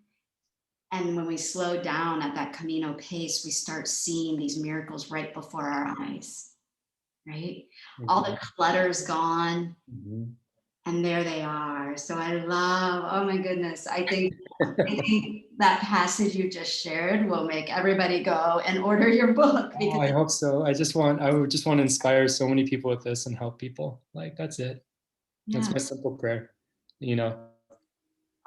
And when we slow down at that Camino pace, we start seeing these miracles right before our eyes, right? Mm-hmm. All the clutter's gone, mm-hmm. And there they are. So I love, oh my goodness, I think that passage you just shared will make everybody go and order your book. Because I hope so. I would just want to inspire so many people with this and help people. Like, that's it. Yeah. That's my simple prayer, you know.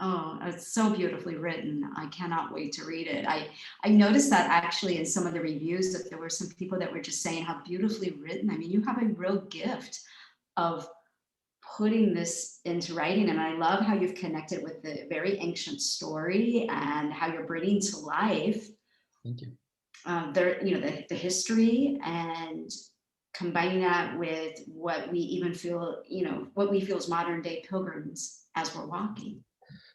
Oh, it's so beautifully written. I cannot wait to read it. I noticed that actually in some of the reviews that there were some people that were just saying how beautifully written. I mean, you have a real gift of putting this into writing. And I love how you've connected with the very ancient story and how you're bringing to life. Thank you. The history and combining that with what we even feel, what we feel as modern day pilgrims as we're walking.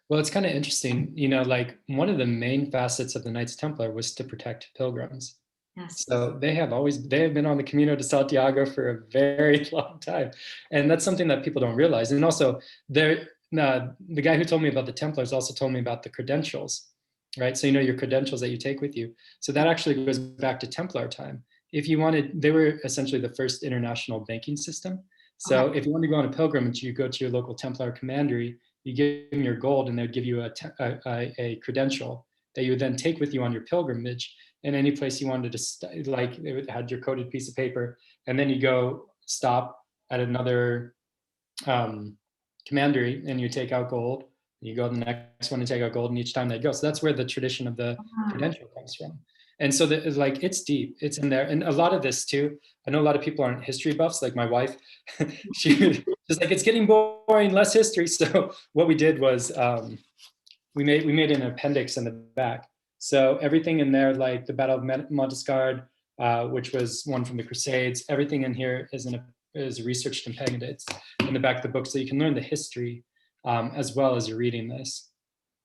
Well, it's kind of interesting, like one of the main facets of the Knights Templar was to protect pilgrims. Yes. So they have been on the Camino de Santiago for a very long time. And that's something that people don't realize. And also the guy who told me about the Templars also told me about the credentials, right? So, your credentials that you take with you. So that actually goes back to Templar time. They were essentially the first international banking system. So if you want to go on a pilgrimage, you go to your local Templar commandery, you give them your gold, and they'll give you a credential that you would then take with you on your pilgrimage. In any place you wanted to, it had your coded piece of paper, and then you go stop at another commandery, and you take out gold. You go to the next one and take out gold, and each time they go. So that's where the tradition of the credential comes from. And so it's deep, it's in there. And a lot of this too, I know a lot of people aren't history buffs, like my wife. She's like, it's getting boring, less history. So what we did was we made an appendix in the back. So everything in there, like the Battle of Montesquieu, which was one from the Crusades, everything in here is researched and pegged. It's in the back of the book, so you can learn the history as well as you're reading this.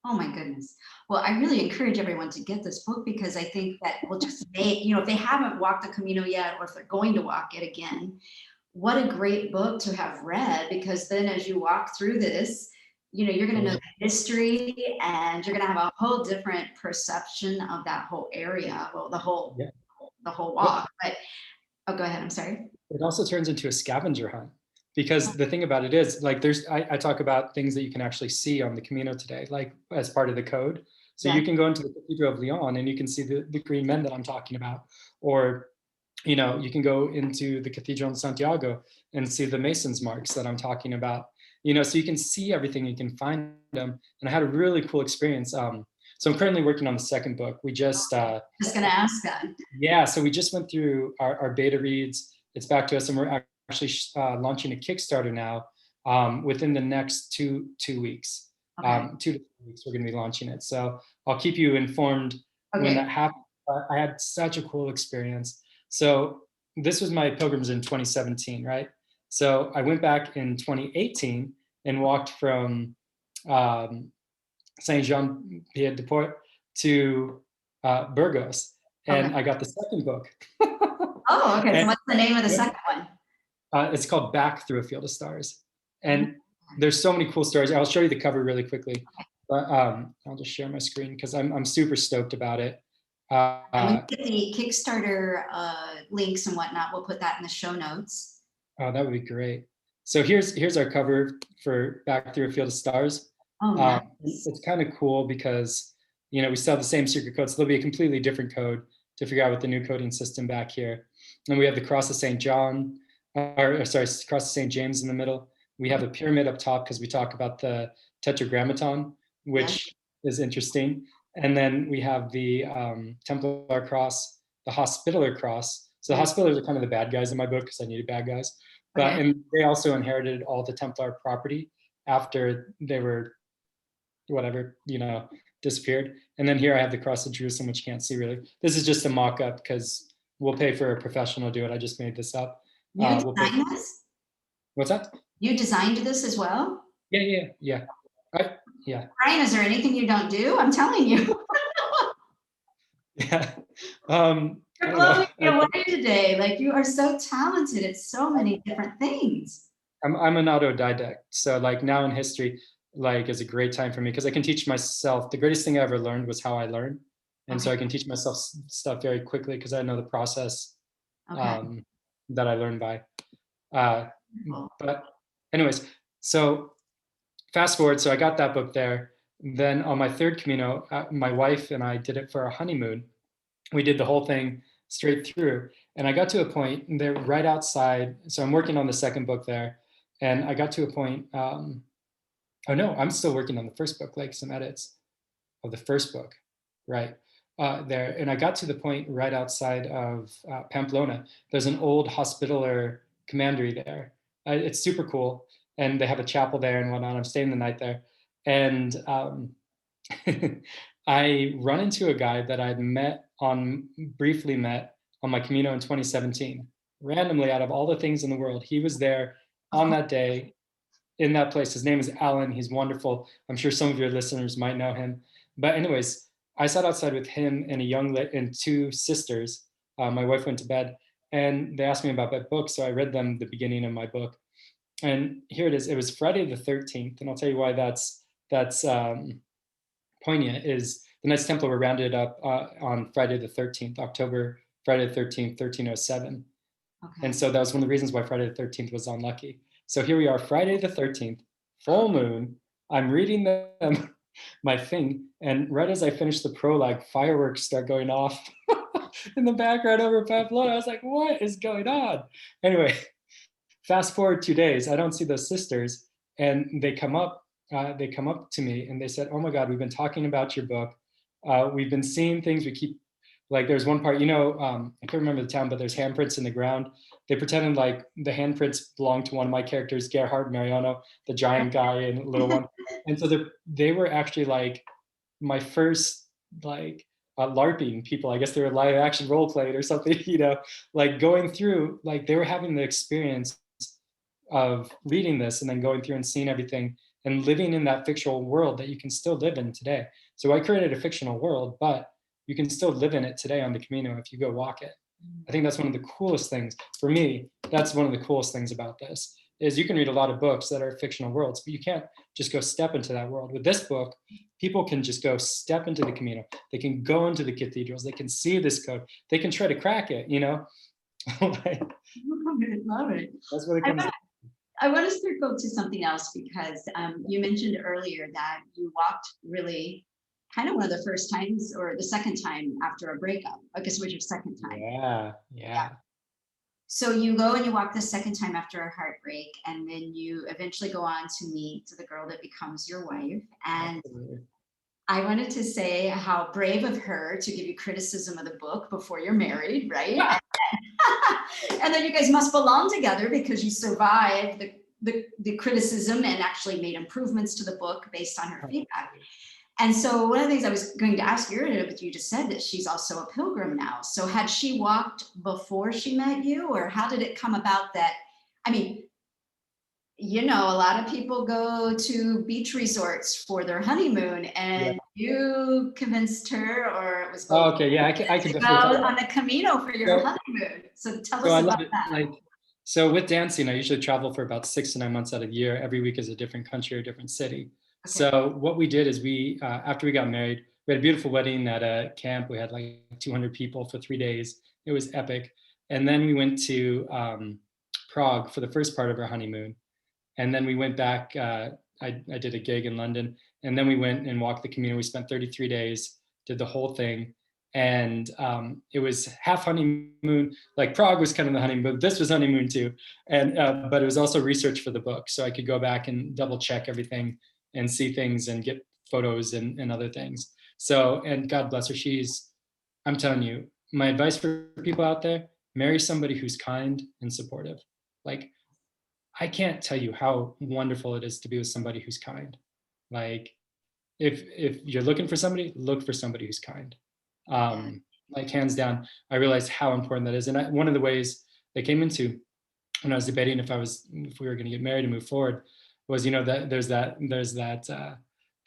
Oh my goodness. Well, I really encourage everyone to get this book, because I think that will just make, if they haven't walked the Camino yet, or if they're going to walk it again, what a great book to have read, because then as you walk through this, you're going to know the history, and you're going to have a whole different perception of that whole area. Well, the whole walk. But oh, go ahead. I'm sorry. It also turns into a scavenger hunt, because the thing about it is, like, I talk about things that you can actually see on the Camino today, like as part of the code. So you can go into the Cathedral of Leon and you can see the green men that I'm talking about, or you can go into the Cathedral in Santiago and see the Mason's marks that I'm talking about. So you can see everything, you can find them. And I had a really cool experience. So I'm currently working on the second book. We just going to ask that. Yeah, so we just went through our beta reads. It's back to us, and we're actually launching a Kickstarter now. Within the next two weeks. 2 to 3 weeks, we're going to be launching it. So I'll keep you informed when that happens. I had such a cool experience. So this was my pilgrims in 2017, right? So I went back in 2018 and walked from Saint-Jean-Pied-de-Port to Burgos, and I got the second book. Oh, okay. So what's the name of the second one? It's called Back Through a Field of Stars. And there's so many cool stories. I'll show you the cover really quickly, but I'll just share my screen because I'm super stoked about it. And we get the Kickstarter links and whatnot. We'll put that in the show notes. Oh, that would be great. So here's our cover for Back Through a Field of Stars. Oh, nice. It's kind of cool because we still have the same secret code, so there'll be a completely different code to figure out with the new coding system back here. And we have the Cross of St. John, Cross of St. James in the middle. We have a pyramid up top because we talk about the Tetragrammaton, which is interesting. And then we have the Templar cross, the Hospitaller cross. So the Hospitallers are kind of the bad guys in my book because I needed bad guys. But and they also inherited all the Templar property after they were disappeared. And then here I have the Cross of Jerusalem, which you can't see really. This is just a mock-up because we'll pay for a professional to do it. I just made this up. You designed this? What's that? You designed this as well? Yeah. Brian, is there anything you don't do? I'm telling you. Yeah. You're blowing me away today. Like, you are so talented at so many different things. I'm an autodidact. So like now in history, like is a great time for me because I can teach myself. The greatest thing I ever learned was how I learn. And so I can teach myself stuff very quickly because I know the process that I learned by. But anyways, so fast forward. So I got that book there. Then on my third Camino, my wife and I did it for our honeymoon. We did the whole thing straight through. And I got to a point there right outside. So I'm working on the second book there. And I got to a point, oh no, I'm still working on the first book, like some edits of the first book, right there. And I got to the point right outside of Pamplona. There's an old Hospitaller commandery there. It's super cool. And they have a chapel there and whatnot. I'm staying the night there. And I run into a guy that I'd briefly met on my Camino in 2017. Randomly, out of all the things in the world, he was there on that day in that place. His name is Alan. He's wonderful. I'm sure some of your listeners might know him. But anyways, I sat outside with him and and two sisters. My wife went to bed and they asked me about that book. So I read them the beginning of my book. And here it is. It was Friday the 13th. And I'll tell you why that's poignant is the Knights Templar were rounded up on Friday the 13th, Friday the 13th, 1307. And so that was one of the reasons why Friday the 13th was unlucky. So here we are, Friday the 13th, full moon. I'm reading them, my thing. And right as I finish the prologue, fireworks start going off in the background over Pamplona. I was like, what is going on? Anyway, fast forward 2 days, I don't see those sisters. And they come up to me and they said, oh my God, we've been talking about your book. We've been seeing things. We keep, like, there's one part, I can't remember the town, but there's handprints in the ground. They pretended like the handprints belonged to one of my characters, Gerhard Mariano, the giant guy and little one. And so they were actually like my first, like, LARPing people. I guess they were live action role playing or something, like going through, like they were having the experience of reading this and then going through and seeing everything and living in that fictional world that you can still live in today. So I created a fictional world, but you can still live in it today on the Camino if you go walk it. I think that's one of the coolest things for me. That's one of the coolest things about this is you can read a lot of books that are fictional worlds, but you can't just go step into that world. With this book, people can just go step into the Camino. They can go into the cathedrals. They can see this code. They can try to crack it, you know? Like, Love it. that's what it comes. I want to circle to something else because you mentioned earlier that you walked really kind of one of the first times or the second time after a breakup. I guess it was your second time. Yeah. So you go and you walk the second time after a heartbreak, and then you eventually go on to meet the girl that becomes your wife. And Absolutely. I wanted to say how brave of her to give you criticism of the book before you're married, right? And then you guys must belong together because you survived the criticism and actually made improvements to the book based on her feedback. And so one of the things I was going to ask you, but you just said that she's also a pilgrim now. So had she walked before she met you, or how did it come about that, I mean, you know, a lot of people go to beach resorts for their honeymoon, and you convinced her, or it was both, Okay, yeah, I can to definitely go on the Camino for your honeymoon. So tell us about that. Like, so with dancing, I usually travel for about 6 to 9 months out of the year. Every week is a different country or different city. Okay. So what we did is we, after we got married, we had a beautiful wedding at a camp. We had like 200 people for 3 days. It was epic. And then we went to Prague for the first part of our honeymoon. And then we went back, I did a gig in London, and then we went and walked the Camino. We spent 33 days, did the whole thing. And it was half honeymoon, like Prague was kind of the honeymoon, but this was honeymoon too. And but it was also research for the book. So I could go back and double check everything and see things and get photos and other things. So, and God bless her, I'm telling you, my advice for people out there, marry somebody who's kind and supportive. Like, I can't tell you how wonderful it is to be with somebody who's kind. Like, if you're looking for somebody, look for somebody who's kind. Like, hands down, I realized how important that is. And one of the ways they came into when I was debating if we were going to get married and move forward was, you know, that there's that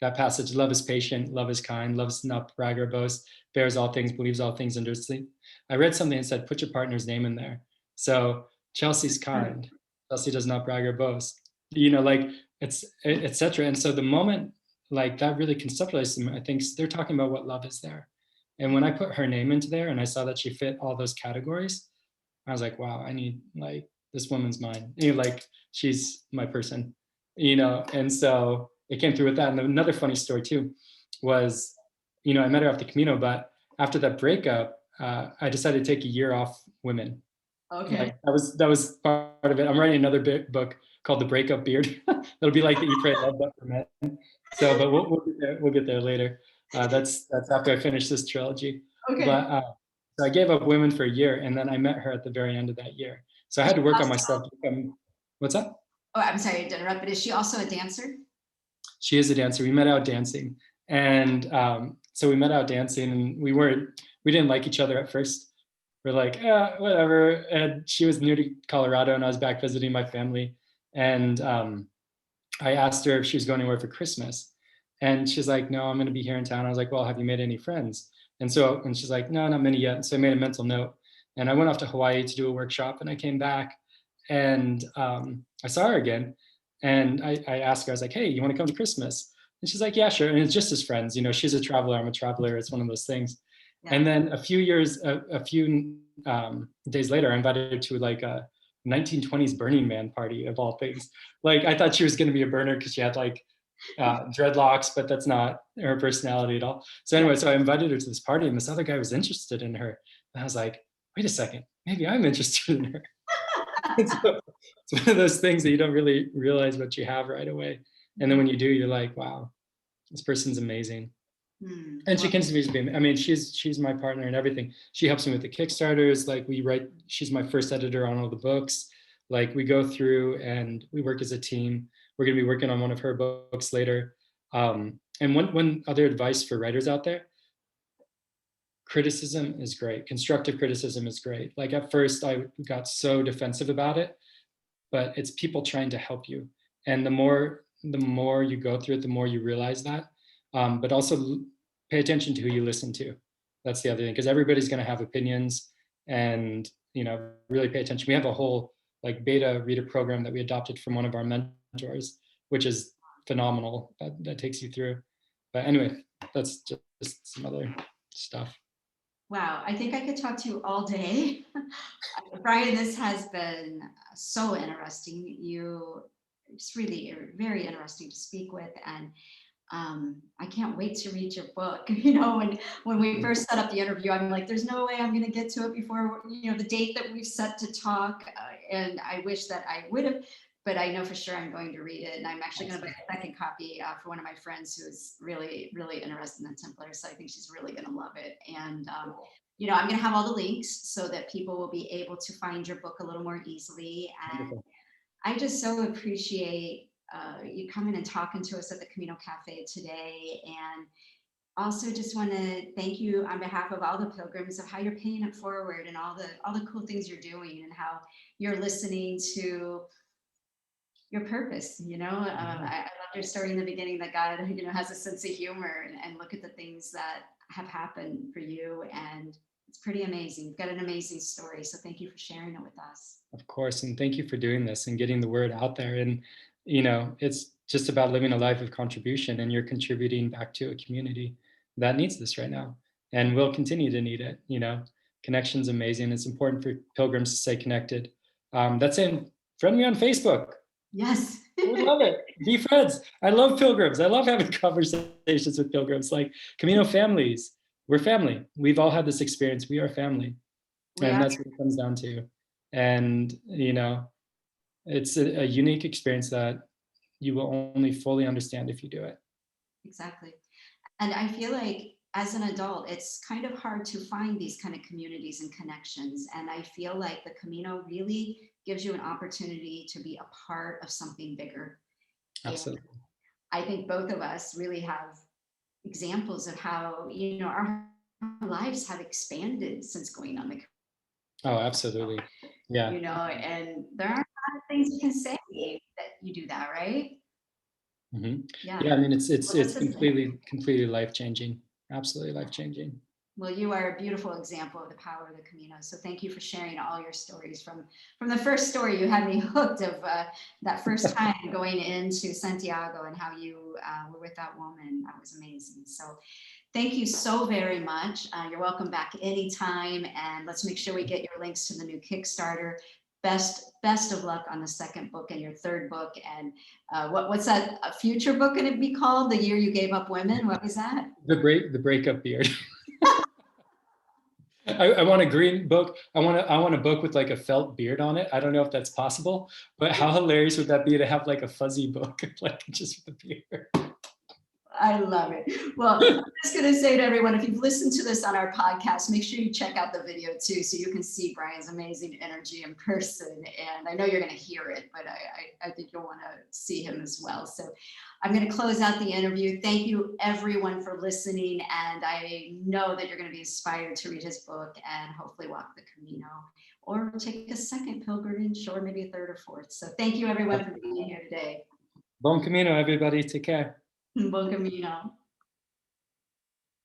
passage, love is patient, love is kind, love is not brag or boast, bears all things, believes all things, endures things. I read something that said, put your partner's name in there. So Chelsea's kind. Chelsea does not brag or boast, you know, like, it's etc. And so the moment like that really conceptualized them, I think they're talking about what love is there. And when I put her name into there and I saw that she fit all those categories, I was like, wow, I need, like, this woman's mine, you know, like, she's my person, you know. And so it came through with that. And another funny story too was, you know, I met her off the Camino, but after that breakup, I decided to take a year off women. Okay. Like, that was part of it. I'm writing another book called The Breakup Beard. It'll be like the Eat, Pray, Love book for men. So, but we'll get there later. That's after I finish this trilogy. Okay. But so I gave up women for a year, and then I met her at the very end of that year. So I had to work on myself to become. What's up? Oh, I'm sorry to interrupt, but is she also a dancer? She is a dancer. We met out dancing, and so we met out dancing, and we didn't like each other at first. We're like, whatever. And she was new to Colorado, and I was back visiting my family. And I asked her if she was going anywhere for Christmas, and she's like, no, I'm going to be here in town. I was like, well, have you made any friends? And she's like, no, not many yet. And so I made a mental note, and I went off to Hawaii to do a workshop, and I came back, and I saw her again, and I asked her, I was like, hey, you want to come to Christmas? And she's like, yeah, sure. And it's just as friends, you know, she's a traveler, I'm a traveler. It's one of those things. Yeah. And then a few days later, I invited her to like a 1920s Burning Man party of all things. Like, I thought she was going to be a burner because she had like dreadlocks, but that's not her personality at all. So anyway, so I invited her to this party, and this other guy was interested in her. And I was like, wait a second, maybe I'm interested in her. So it's one of those things that you don't really realize what you have right away. And then when you do, you're like, wow, this person's amazing. And she continues to be, I mean, she's my partner in everything. She helps me with the Kickstarters. Like, she's my first editor on all the books. Like, we go through and we work as a team. We're going to be working on one of her books later. And one other advice for writers out there, criticism is great. Constructive criticism is great. Like, at first I got so defensive about it, but it's people trying to help you. And the more you go through it, the more you realize that. But also pay attention to who you listen to. That's the other thing, because everybody's going to have opinions, and, you know, really pay attention. We have a whole like beta reader program that we adopted from one of our mentors, which is phenomenal. That takes you through. But anyway, that's just some other stuff. Wow, I think I could talk to you all day. Brian, this has been so interesting. It's really very interesting to speak with, and I can't wait to read your book. When we first set up the interview, I'm like, there's no way I'm going to get to it before the date that we've set to talk. And I wish that I would have, but I know for sure I'm going to read it. And I'm actually going to buy a second copy for one of my friends who is really, really interested in the Templars. So I think she's really going to love it. And I'm going to have all the links so that people will be able to find your book a little more easily. And Wonderful. I just so appreciate you coming and talking to us at the Camino Cafe today. And also just want to thank you on behalf of all the pilgrims of how you're paying it forward and all the cool things you're doing and how you're listening to your purpose. I loved your story in the beginning that God, has a sense of humor and look at the things that have happened for you. And it's pretty amazing. You've got an amazing story. So thank you for sharing it with us. Of course. And thank you for doing this and getting the word out there. And, it's just about living a life of contribution, and you're contributing back to a community that needs this right now and will continue to need it. Connection's amazing. It's important for pilgrims to stay connected. That's in friend me on Facebook. Yes. I would love it. Be friends. I love pilgrims. I love having conversations with pilgrims, like Camino families. We're family. We've all had this experience. We are family. That's what it comes down to. And, it's a unique experience that you will only fully understand if you do it. Exactly. And I feel like as an adult, it's kind of hard to find these kind of communities and connections. And I feel like the Camino really gives you an opportunity to be a part of something bigger. Absolutely. And I think both of us really have examples of how, our lives have expanded since going on the Oh, absolutely. Yeah. And there aren't a lot of things you can say that you do that, right? Mm-hmm. Yeah. Yeah. I mean, it's Well, completely life-changing. Absolutely life-changing. Well, you are a beautiful example of the power of the Camino. So thank you for sharing all your stories. From the first story, you had me hooked of that first time going into Santiago and how you were with that woman. That was amazing. So thank you so very much. You're welcome back anytime. And let's make sure we get your links to the new Kickstarter. Best of luck on the second book and your third book. And what's that a future book going to be called? The Year You Gave Up Women? What was that? The breakup beard. I want a green book. I want a book with like a felt beard on it. I don't know if that's possible, but how hilarious would that be to have like a fuzzy book, like just with a beard? I love it. Well, I'm just going to say to everyone, if you've listened to this on our podcast, make sure you check out the video too, so you can see Brian's amazing energy in person. And I know you're going to hear it, but I think you'll want to see him as well. So I'm going to close out the interview. Thank you everyone for listening. And I know that you're going to be inspired to read his book and hopefully walk the Camino or take a second pilgrimage or maybe a third or fourth. So thank you everyone for being here today. Buen Camino, everybody. Take care. Buen Camino.